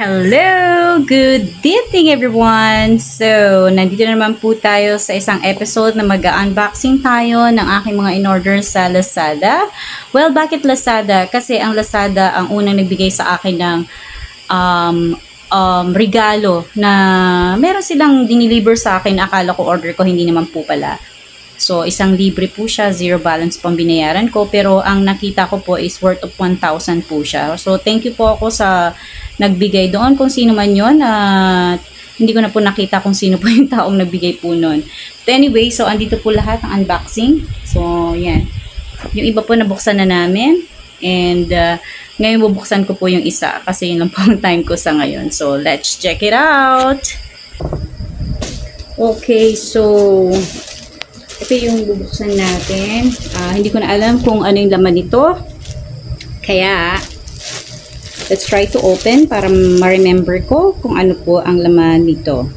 Hello! Good evening everyone! So, nandito naman po tayo sa isang episode na mag-unboxing tayo ng aking mga in-order sa Lazada. Well, bakit Lazada? Kasi ang Lazada ang unang nagbigay sa akin ng regalo na meron silang diniliver sa akin. Akala ko order ko, hindi naman po pala. So, isang libre po siya, zero balance pang binayaran ko. Pero ang nakita ko po is worth of 1,000 po siya. So, thank you po ako sa nagbigay doon kung sino man yun. Hindi ko na po nakita kung sino po yung taong nagbigay po nun. But anyway, so andito po lahat ng unboxing. So, yan. Yung iba po nabuksan na namin. And ngayon bubuksan ko po yung isa kasi yun lang po ang time ko sa ngayon. So, let's check it out! Okay, so ito yung bubuksan natin. Hindi ko na alam kung ano yung laman nito. Kaya, let's try to open para ma-remember ko kung ano po ang laman nito.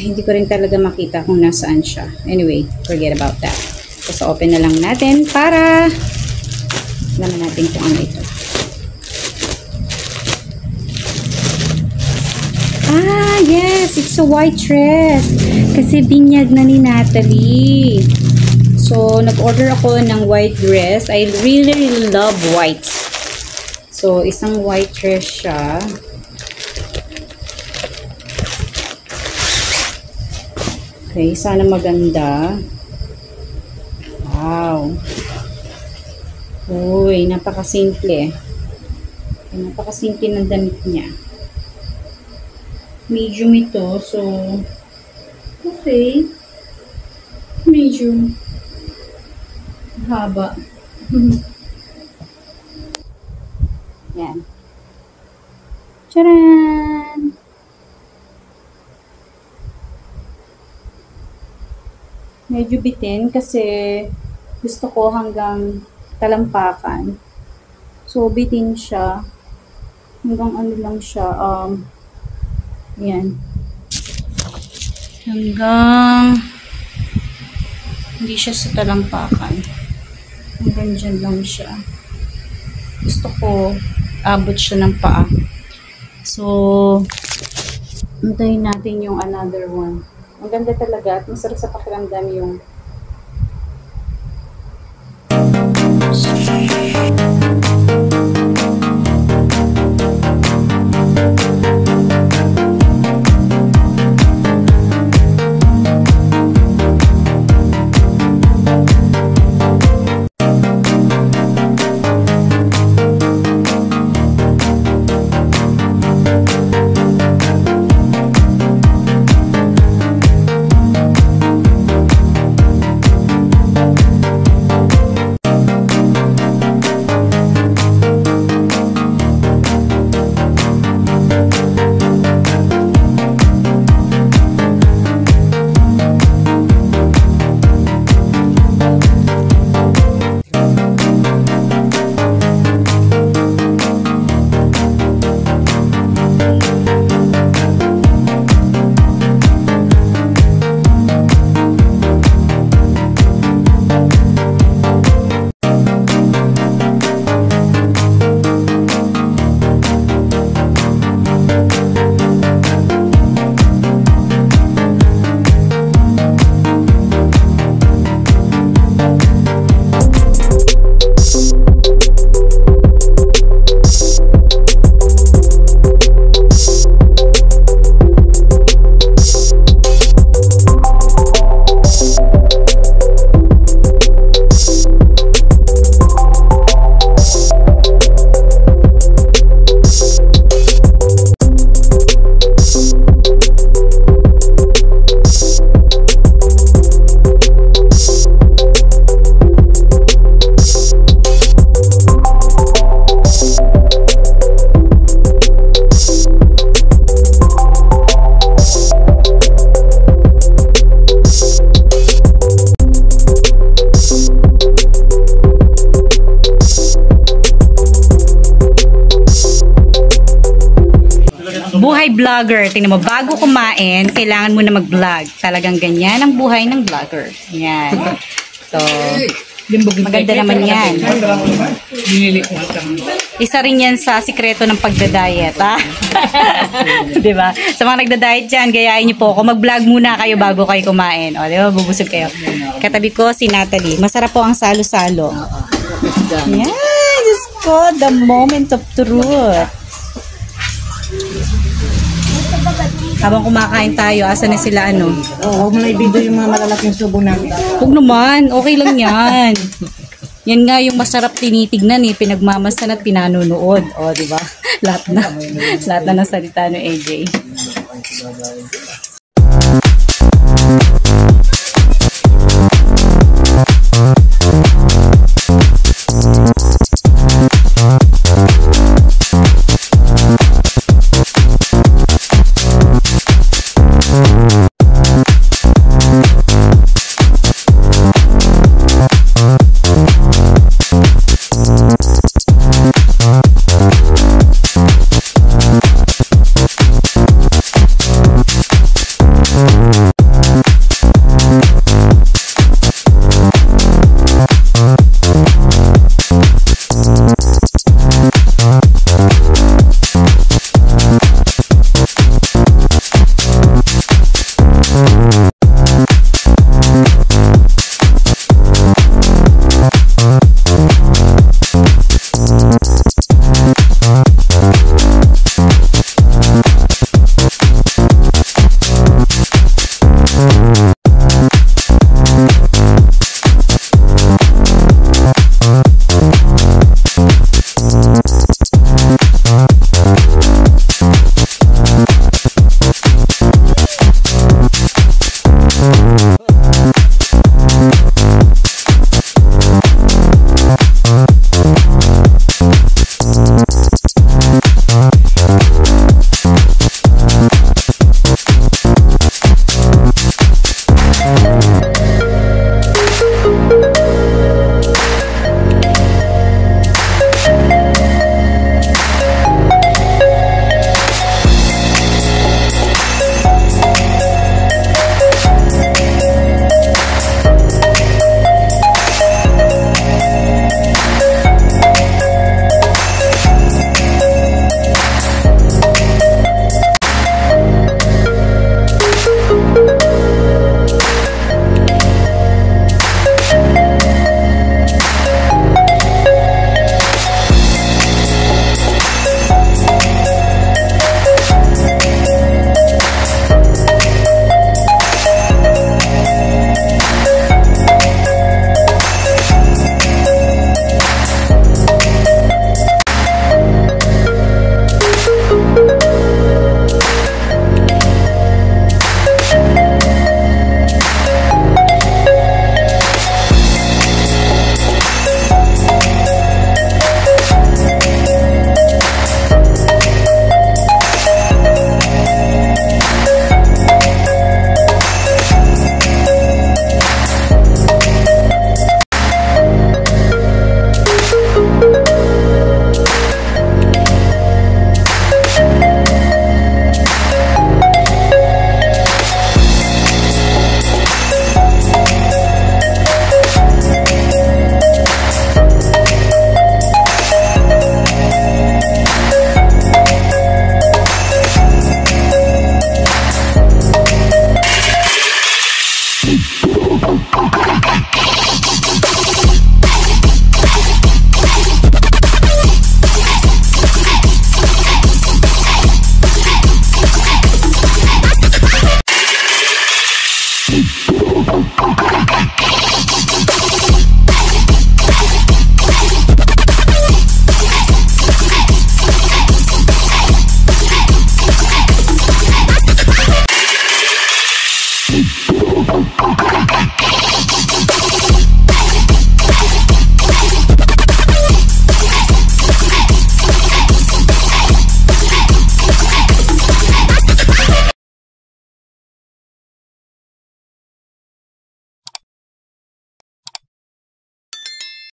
Hindi ko rin talaga makita kung nasaan siya. Anyway, forget about that. So, open na lang natin para laman natin kung ano ito. Yes! It's a white dress. Kasi binyag na ni Natalie. So, nag-order ako ng white dress. I really love whites. So, isang white dress siya. Okay, sana maganda. Wow. Uy, napakasimple. Napakasimple ng damit niya. Medium ito, so okay. Medium. Haba. Yan. Tcharan! Medyo bitin kasi gusto ko hanggang talampakan. So, bitin siya. Hanggang ano lang siya. Yan. Hanggang hindi siya sa talampakan. Hanggang dyan lang siya. Gusto ko abot siya ng paa. So, antayin natin yung another one. Ang ganda talaga at masarap sa pakiramdam yung buhay vlogger. Tingnan mo, bago kumain, kailangan mo na mag-vlog. Talagang ganyan ang buhay ng vlogger. Yan. So, Maganda naman yan. Binili ko ang Isa rin yan sa sikreto ng pagda-diet, ha? Diba? Sa mga nagda-diet dyan, gayahin niyo po ako. Mag-vlog muna kayo bago kayo kumain. O, diba? Bubusog kayo. Katabi ko si Natalie. Masarap po ang salo-salo. Yan! Diyos ko, the moment of truth. Habang kumakain tayo, asa na sila ano? huwag mo na i-video yung mga malalaking subo namin. Huwag naman, okay lang yan. Yan nga yung masarap tinitignan eh, pinagmamasan at pinanunood. O, di ba? Lahat na ng salita ng AJ.